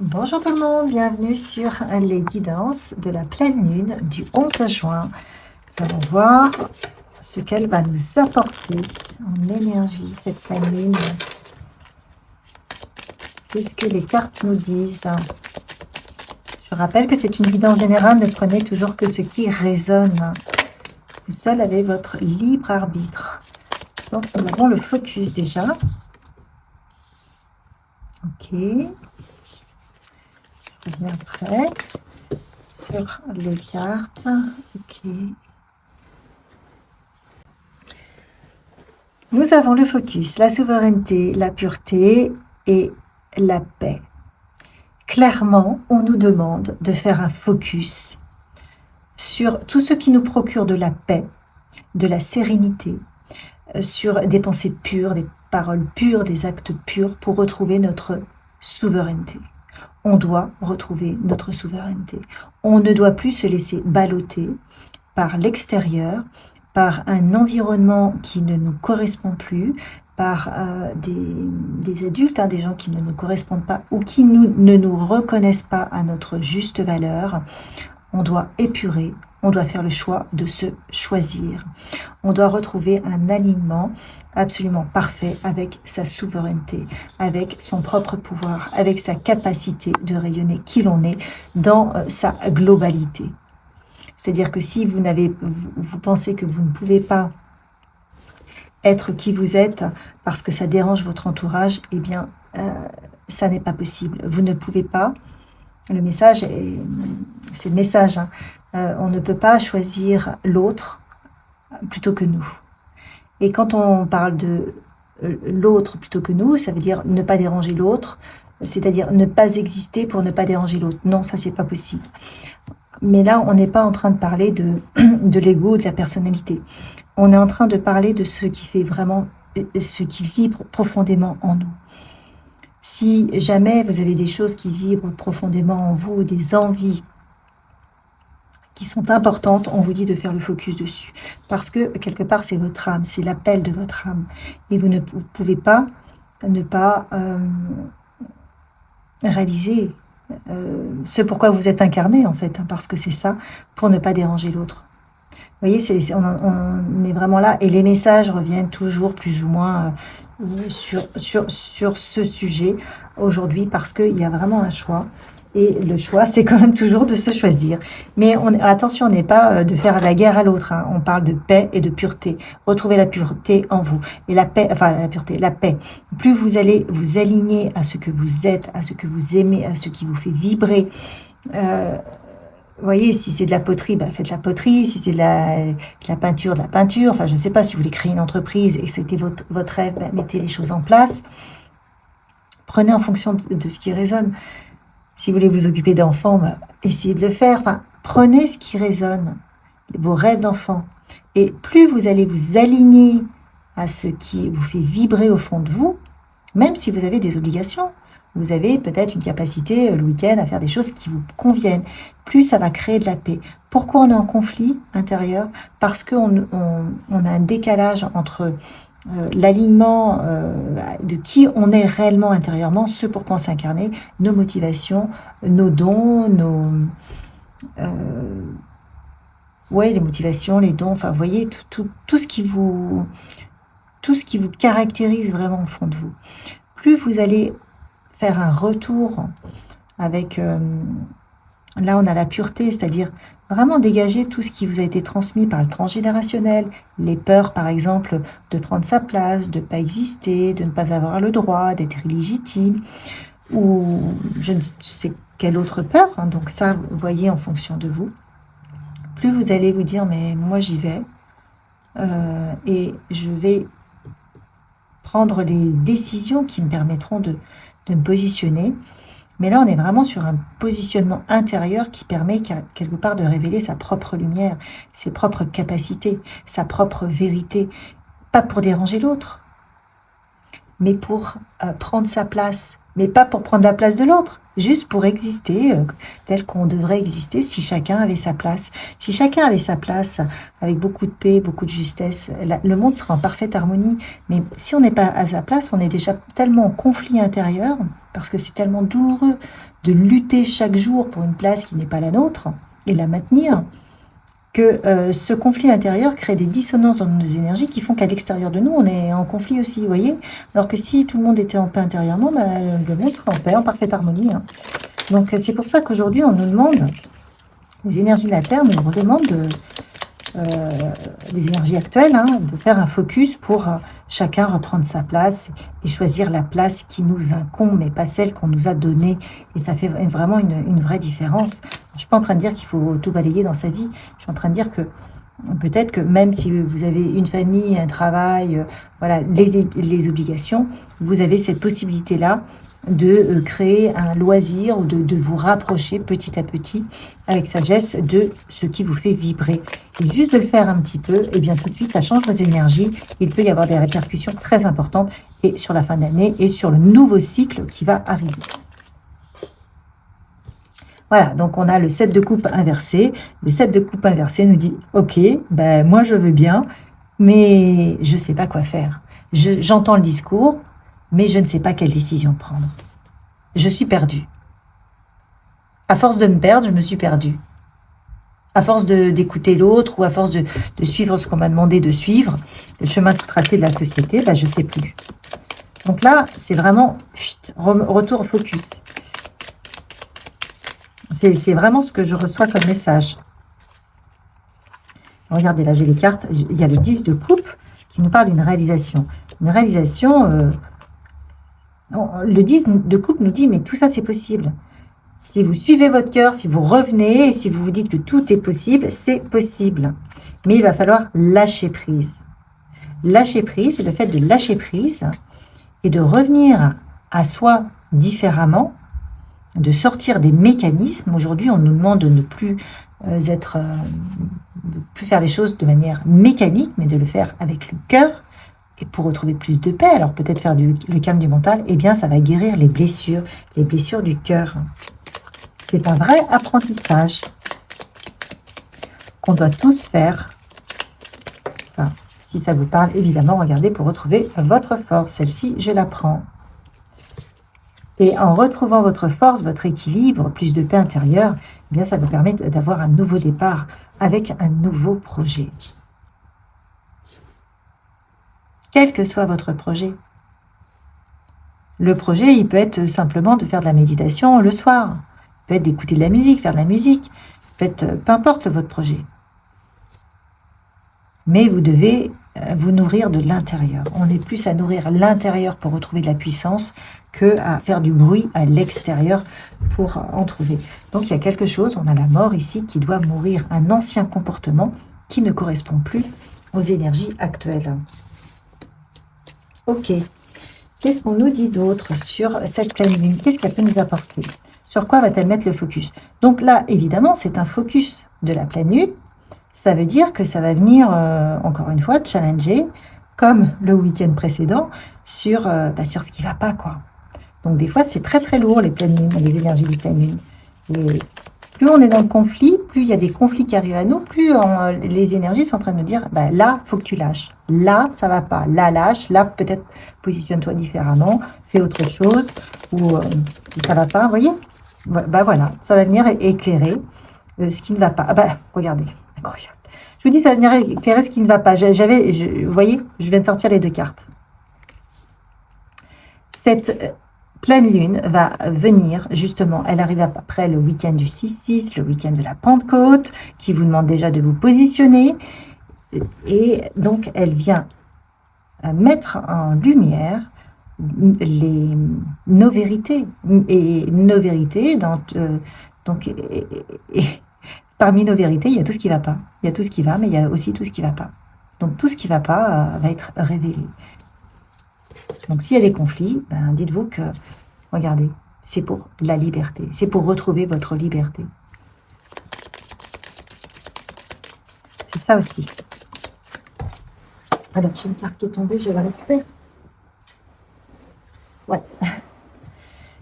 Bonjour tout le monde, bienvenue sur les guidances de la pleine lune du 11 juin. Nous allons voir ce qu'elle va nous apporter en énergie, cette pleine lune. Qu'est-ce que les cartes nous disent? Je rappelle que c'est une guidance générale, ne prenez toujours que ce qui résonne. Vous seul avez votre libre arbitre. Donc nous avons le focus déjà. Ok. Je reviens après sur les cartes. Ok. Nous avons le focus, la souveraineté, la pureté et la paix. Clairement, on nous demande de faire un focus sur tout ce qui nous procure de la paix, de la sérénité, sur des pensées pures, des paroles pures, des actes purs pour retrouver notre souveraineté. On doit retrouver notre souveraineté. On ne doit plus se laisser balloter par l'extérieur, par un environnement qui ne nous correspond plus, par des adultes, des gens qui ne nous correspondent pas ou qui ne nous reconnaissent pas à notre juste valeur. On doit épurer, on doit faire le choix de se choisir. On doit retrouver un alignement absolument parfait avec sa souveraineté, avec son propre pouvoir, avec sa capacité de rayonner qui l'on est dans sa globalité. C'est-à-dire que si vous pensez que vous ne pouvez pas être qui vous êtes parce que ça dérange votre entourage, eh bien, ça n'est pas possible. Vous ne pouvez pas. Le message, c'est le message. On ne peut pas choisir l'autre plutôt que nous. Et quand on parle de l'autre plutôt que nous, ça veut dire ne pas déranger l'autre, c'est-à-dire ne pas exister pour ne pas déranger l'autre. Non, ça, c'est pas possible. Mais là, on n'est pas en train de parler de l'ego, de la personnalité. On est en train de parler de ce qui fait vraiment, ce qui vibre profondément en nous. Si jamais vous avez des choses qui vibrent profondément en vous, des envies qui sont importantes, on vous dit de faire le focus dessus. Parce que quelque part, c'est votre âme, c'est l'appel de votre âme. Et vous ne pouvez pas ne pas réaliser ce pourquoi vous êtes incarné, en fait, parce que c'est ça, pour ne pas déranger l'autre. Vous voyez, on est vraiment là, et les messages reviennent toujours plus ou moins sur ce sujet aujourd'hui, parce qu'il y a vraiment un choix, et le choix, c'est quand même toujours de se choisir. Mais attention, on n'est pas de faire la guerre à l'autre, on parle de paix et de pureté. Retrouvez la pureté en vous, et la paix, enfin la pureté, la paix. Plus vous allez vous aligner à ce que vous êtes, à ce que vous aimez, à ce qui vous fait vibrer, vous voyez, si c'est de la poterie, faites de la poterie. Si c'est de la peinture, de la peinture. Enfin, je ne sais pas, si vous voulez créer une entreprise et que c'était votre rêve, mettez les choses en place. Prenez en fonction de ce qui résonne. Si vous voulez vous occuper d'enfants, essayez de le faire. Enfin, prenez ce qui résonne, vos rêves d'enfant. Et plus vous allez vous aligner à ce qui vous fait vibrer au fond de vous, même si vous avez des obligations, vous avez peut-être une capacité le week-end à faire des choses qui vous conviennent. Plus ça va créer de la paix. Pourquoi on est en conflit intérieur? Parce qu'on a un décalage entre l'alignement de qui on est réellement intérieurement, ce pour quoi on s'est incarné, nos motivations, nos dons, les motivations, les dons, enfin, vous voyez, tout ce qui vous caractérise vraiment au fond de vous. Plus vous allez faire un retour avec, là on a la pureté, c'est-à-dire vraiment dégager tout ce qui vous a été transmis par le transgénérationnel, les peurs par exemple de prendre sa place, de ne pas exister, de ne pas avoir le droit, d'être illégitime, ou je ne sais quelle autre peur, donc ça vous voyez en fonction de vous. Plus vous allez vous dire mais moi j'y vais, et je vais prendre les décisions qui me permettront de me positionner. Mais là, on est vraiment sur un positionnement intérieur qui permet quelque part de révéler sa propre lumière, ses propres capacités, sa propre vérité. Pas pour déranger l'autre, mais pour prendre sa place mais pas pour prendre la place de l'autre, juste pour exister tel qu'on devrait exister si chacun avait sa place. Si chacun avait sa place avec beaucoup de paix, beaucoup de justesse, le monde serait en parfaite harmonie. Mais si on n'est pas à sa place, on est déjà tellement en conflit intérieur, parce que c'est tellement douloureux de lutter chaque jour pour une place qui n'est pas la nôtre et la maintenir, que ce conflit intérieur crée des dissonances dans nos énergies qui font qu'à l'extérieur de nous, on est en conflit aussi, vous voyez. Alors que si tout le monde était en paix intérieurement, bah, le monde serait en paix, en parfaite harmonie. Hein. Donc c'est pour ça qu'aujourd'hui, on nous demande, les énergies de la Terre nous demandent, les énergies actuelles, hein, de faire un focus pour chacun reprendre sa place et choisir la place qui nous incombe, mais pas celle qu'on nous a donnée. Et ça fait vraiment une vraie différence. Je ne suis pas en train de dire qu'il faut tout balayer dans sa vie. Je suis en train de dire que peut-être que même si vous avez une famille, un travail, voilà, les obligations, vous avez cette possibilité-là de créer un loisir ou de vous rapprocher petit à petit avec sagesse de ce qui vous fait vibrer. Et juste de le faire un petit peu, et bien tout de suite, ça change vos énergies. Il peut y avoir des répercussions très importantes et sur la fin d'année et sur le nouveau cycle qui va arriver. Voilà, donc on a le 7 de coupe inversé. Le 7 de coupe inversé nous dit, ok, ben moi je veux bien, mais je ne sais pas quoi faire. J'entends le discours, mais je ne sais pas quelle décision prendre. Je suis perdue. À force de me perdre, je me suis perdue. À force d'écouter l'autre ou à force de suivre ce qu'on m'a demandé de suivre, le chemin tout tracé de la société, ben je ne sais plus. Donc là, c'est vraiment retour au focus. C'est vraiment ce que je reçois comme message. Regardez, là j'ai les cartes. Il y a le 10 de coupe qui nous parle d'une réalisation. Une réalisation... le 10 de coupe nous dit, mais tout ça c'est possible. Si vous suivez votre cœur, si vous revenez, et si vous vous dites que tout est possible, c'est possible. Mais il va falloir lâcher prise. Lâcher prise, c'est le fait de lâcher prise et de revenir à soi différemment, de sortir des mécanismes. Aujourd'hui, on nous demande de ne plus de plus faire les choses de manière mécanique, mais de le faire avec le cœur. Et pour retrouver plus de paix, alors peut-être faire le calme du mental, eh bien ça va guérir les blessures du cœur. C'est un vrai apprentissage qu'on doit tous faire. Enfin, si ça vous parle, évidemment, regardez pour retrouver votre force. Celle-ci, je la prends. Et en retrouvant votre force, votre équilibre, plus de paix intérieure, eh bien ça vous permet d'avoir un nouveau départ avec un nouveau projet. Quel que soit votre projet. Le projet, il peut être simplement de faire de la méditation le soir. Il peut être d'écouter de la musique, faire de la musique. Il peut être, peu importe votre projet. Mais vous devez vous nourrir de l'intérieur. On est plus à nourrir l'intérieur pour retrouver de la puissance que à faire du bruit à l'extérieur pour en trouver. Donc il y a quelque chose, on a la mort ici qui doit mourir, un ancien comportement qui ne correspond plus aux énergies actuelles. Ok, qu'est-ce qu'on nous dit d'autre sur cette pleine lune? Qu'est-ce qu'elle peut nous apporter? Sur quoi va-t-elle mettre le focus? Donc là, évidemment, c'est un focus de la pleine lune. Ça veut dire que ça va venir, encore une fois, challenger, comme le week-end précédent, sur ce qui ne va pas, quoi. Donc des fois, c'est très très lourd, les pleines lunes, les énergies des pleines lunes. Et plus on est dans le conflit, plus il y a des conflits qui arrivent à nous, plus les énergies sont en train de nous dire, là, il faut que tu lâches. Là, ça va pas. Là, lâche. Là, peut-être positionne-toi différemment, fais autre chose, ou ça va pas, vous voyez? Voilà, ça va venir éclairer ce qui ne va pas. Regardez, incroyable. Je vous dis, ça va venir éclairer ce qui ne va pas. Vous voyez, je viens de sortir les deux cartes. Cette pleine lune va venir, justement, elle arrive après le week-end du 6-6, le week-end de la Pentecôte, qui vous demande déjà de vous positionner. Et donc, elle vient mettre en lumière nos vérités. Et nos vérités, parmi nos vérités, il y a tout ce qui ne va pas. Il y a tout ce qui va, mais il y a aussi tout ce qui ne va pas. Donc, tout ce qui ne va pas va être révélé. Donc, s'il y a des conflits, dites-vous que, regardez, c'est pour la liberté. C'est pour retrouver votre liberté. C'est ça aussi. Alors, j'ai une carte qui est tombée, je vais la récupérer. Ouais.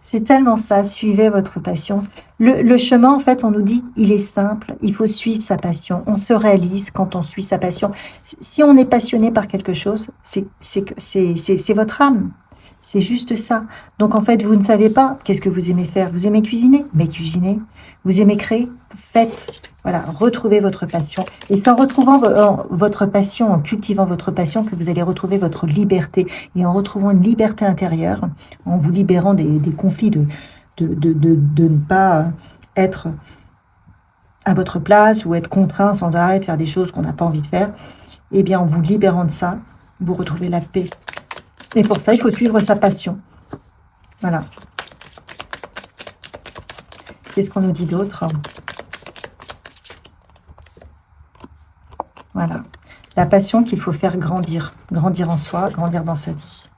C'est tellement ça, suivez votre passion. Le chemin, en fait, on nous dit, il est simple, il faut suivre sa passion. On se réalise quand on suit sa passion. Si on est passionné par quelque chose, c'est votre âme. C'est juste ça. Donc, en fait, vous ne savez pas qu'est-ce que vous aimez faire. Vous aimez cuisiner? Mais cuisinez. Vous aimez créer? Faites. Voilà, retrouvez votre passion. Et c'est en retrouvant votre passion, en cultivant votre passion, que vous allez retrouver votre liberté. Et en retrouvant une liberté intérieure, en vous libérant des conflits, de ne pas être à votre place ou être contraint sans arrêt de faire des choses qu'on n'a pas envie de faire, eh bien, en vous libérant de ça, vous retrouvez la paix. Et pour ça, il faut suivre sa passion. Voilà. Qu'est-ce qu'on nous dit d'autre? Voilà. La passion qu'il faut faire grandir. Grandir en soi, grandir dans sa vie.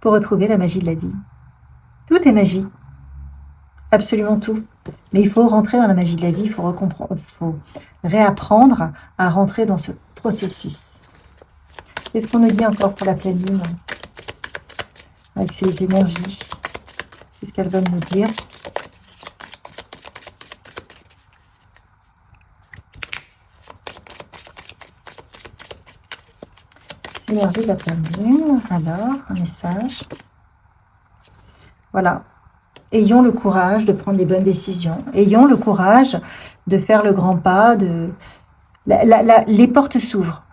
Pour retrouver la magie de la vie. Tout est magie. Absolument tout. Mais il faut rentrer dans la magie de la vie, il faut réapprendre à rentrer dans ce processus. Qu'est-ce qu'on nous dit encore pour la pleine lune? Avec ces énergies. Qu'est-ce qu'elles veulent nous dire? L'énergie de la pleine lune. Alors, un message. Voilà. Ayons le courage de prendre des bonnes décisions. Ayons le courage de faire le grand pas. Les portes s'ouvrent.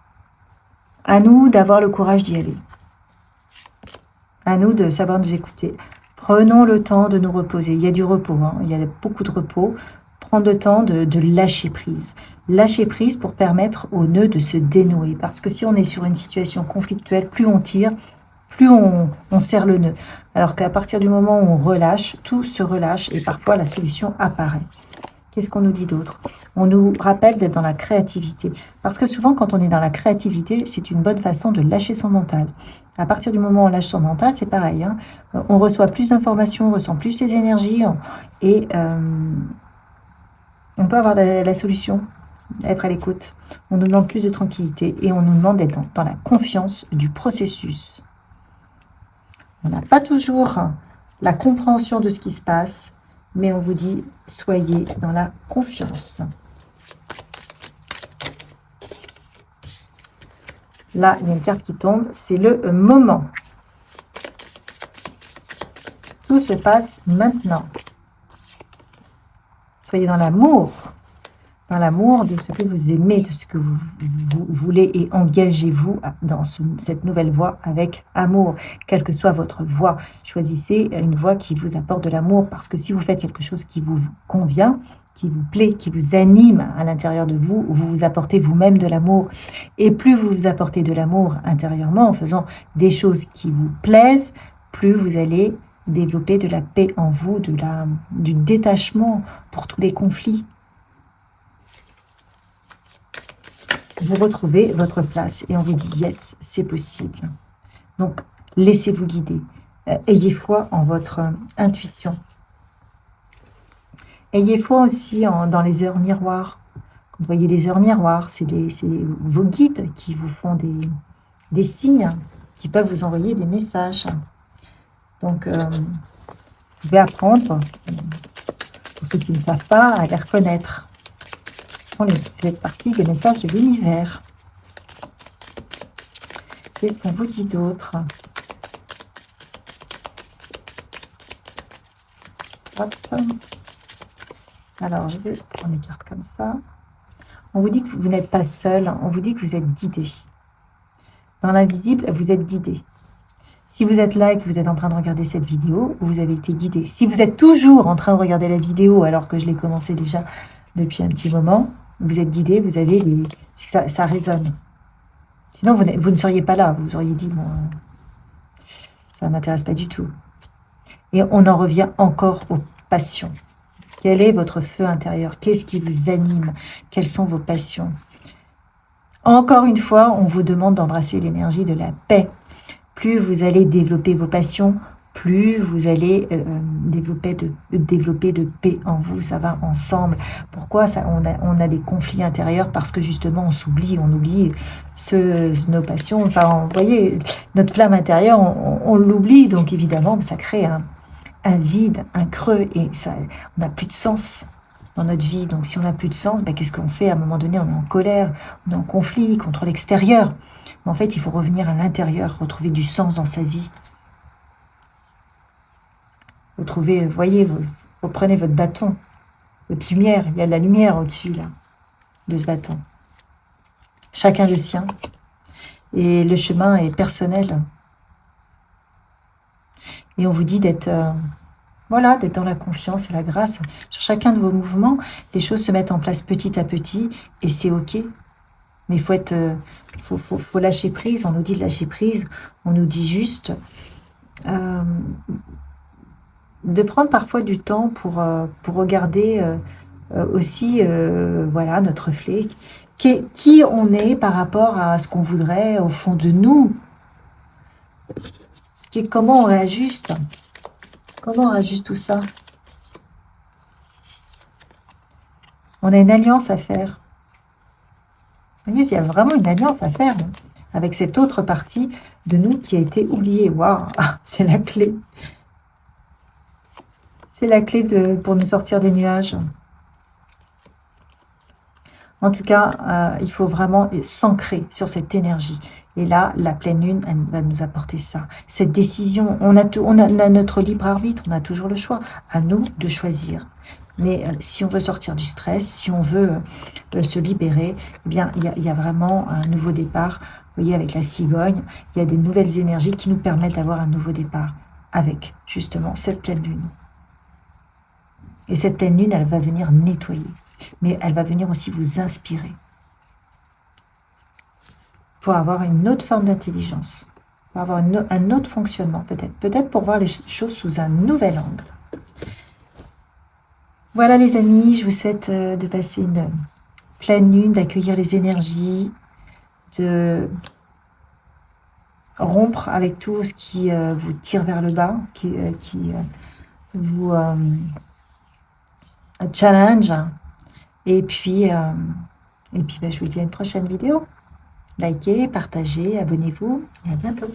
À nous d'avoir le courage d'y aller. À nous de savoir nous écouter. Prenons le temps de nous reposer. Il y a du repos, hein. Il y a beaucoup de repos. Prendre le temps de lâcher prise. Lâcher prise pour permettre au nœud de se dénouer. Parce que si on est sur une situation conflictuelle, plus on tire, plus on serre le nœud. Alors qu'à partir du moment où on relâche, tout se relâche et parfois la solution apparaît. Qu'est-ce qu'on nous dit d'autre? On nous rappelle d'être dans la créativité. Parce que souvent, quand on est dans la créativité, c'est une bonne façon de lâcher son mental. À partir du moment où on lâche son mental, c'est pareil, hein. On reçoit plus d'informations, on ressent plus ses énergies et on peut avoir la solution, être à l'écoute. On nous demande plus de tranquillité et on nous demande d'être dans la confiance du processus. On n'a pas toujours la compréhension de ce qui se passe, mais on vous dit, soyez dans la confiance. Là, il y a une carte qui tombe, c'est le moment. Tout se passe maintenant. Soyez dans l'amour de ce que vous aimez, de ce que vous voulez et engagez-vous dans cette nouvelle voie avec amour, quelle que soit votre voie. Choisissez une voie qui vous apporte de l'amour parce que si vous faites quelque chose qui vous convient, qui vous plaît, qui vous anime à l'intérieur de vous, vous vous apportez vous-même de l'amour. Et plus vous vous apportez de l'amour intérieurement en faisant des choses qui vous plaisent, plus vous allez développer de la paix en vous, du détachement pour tous les conflits. Vous retrouvez votre place et on vous dit yes, c'est possible. Donc, laissez-vous guider. Ayez foi en votre intuition. Ayez foi aussi dans les heures miroirs. Quand vous voyez les heures miroirs, c'est vos guides qui vous font des signes, qui peuvent vous envoyer des messages. Donc, vous pouvez apprendre, pour ceux qui ne savent pas, à les reconnaître. Vous faites partie des messages de l'univers. Qu'est-ce qu'on vous dit d'autre? Hop. Alors, je vais prendre les cartes comme ça. On vous dit que vous n'êtes pas seul, on vous dit que vous êtes guidé. Dans l'invisible, vous êtes guidé. Si vous êtes là et que vous êtes en train de regarder cette vidéo, vous avez été guidé. Si vous êtes toujours en train de regarder la vidéo alors que je l'ai commencé déjà depuis un petit moment, vous êtes guidé, vous avez ça résonne. Sinon, vous ne seriez pas là. Vous auriez dit, bon, ça ne m'intéresse pas du tout. Et on en revient encore aux passions. Quel est votre feu intérieur? Qu'est-ce qui vous anime? Quelles sont vos passions? Encore une fois, on vous demande d'embrasser l'énergie de la paix. Plus vous allez développer vos passions, plus vous allez développer de paix en vous. Ça va ensemble. Pourquoi on a des conflits intérieurs? Parce que justement, on oublie nos passions. Enfin, vous voyez, notre flamme intérieure, on l'oublie. Donc évidemment, ça crée un vide, un creux, et ça, on n'a plus de sens dans notre vie. Donc si on n'a plus de sens, qu'est-ce qu'on fait? À un moment donné, on est en colère, on est en conflit contre l'extérieur. Mais en fait, il faut revenir à l'intérieur, retrouver du sens dans sa vie. Retrouvez, voyez, vous reprenez votre bâton, votre lumière. Il y a de la lumière au-dessus, là, de ce bâton. Chacun le sien. Et le chemin est personnel. Et on vous dit d'être voilà, d'être dans la confiance et la grâce. Sur chacun de vos mouvements, les choses se mettent en place petit à petit et c'est OK. Mais il faut être, faut lâcher prise. On nous dit de lâcher prise. On nous dit juste de prendre parfois du temps pour regarder aussi voilà, notre reflet. Qui on est par rapport à ce qu'on voudrait au fond de nous. Comment on réajuste? Comment on réajuste tout ça? On a une alliance à faire. Vous voyez, il y a vraiment une alliance à faire avec cette autre partie de nous qui a été oubliée. Waouh, c'est la clé. C'est la clé pour nous sortir des nuages. En tout cas, il faut vraiment s'ancrer sur cette énergie. Et là, la pleine lune, elle va nous apporter ça. Cette décision, on a notre libre arbitre, on a toujours le choix. À nous de choisir. Mais si on veut sortir du stress, si on veut se libérer, eh bien, il y a vraiment un nouveau départ. Vous voyez, avec la cigogne, il y a des nouvelles énergies qui nous permettent d'avoir un nouveau départ avec, justement, cette pleine lune. Et cette pleine lune, elle va venir nettoyer. Mais elle va venir aussi vous inspirer pour avoir une autre forme d'intelligence, pour avoir un autre fonctionnement peut-être. Peut-être pour voir les choses sous un nouvel angle. Voilà les amis, je vous souhaite de passer une pleine lune, d'accueillir les énergies, de rompre avec tout ce qui vous tire vers le bas, qui vous challenge. Et puis je vous dis à une prochaine vidéo. Likez, partagez, abonnez-vous et à bientôt.